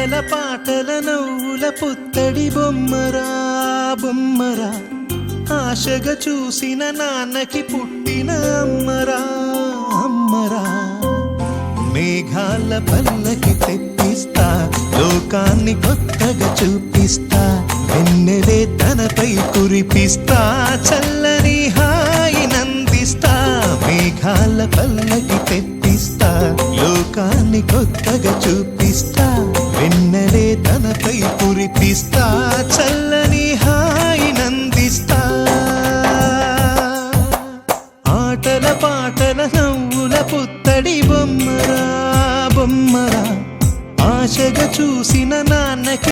ఆటల పాటల నవ్వుల పుత్తడి బొమ్మరా బొమ్మరా, ఆశగా చూసిన నాన్నకి పుట్టిన అమ్మరా అమ్మరా. మేఘాల పల్లకి తెప్పిస్తా, లోకాన్ని కొత్తగా చూపిస్తా, వెన్నెలే తనపై కురిపిస్తా, చల్లని హాయి నందిస్తా. మేఘాల పల్లకి తెప్పిస్తా, లోకాన్ని కొత్తగా చూపిస్తా, వెన్నెలే తనపై కురిపిస్తా, చల్లని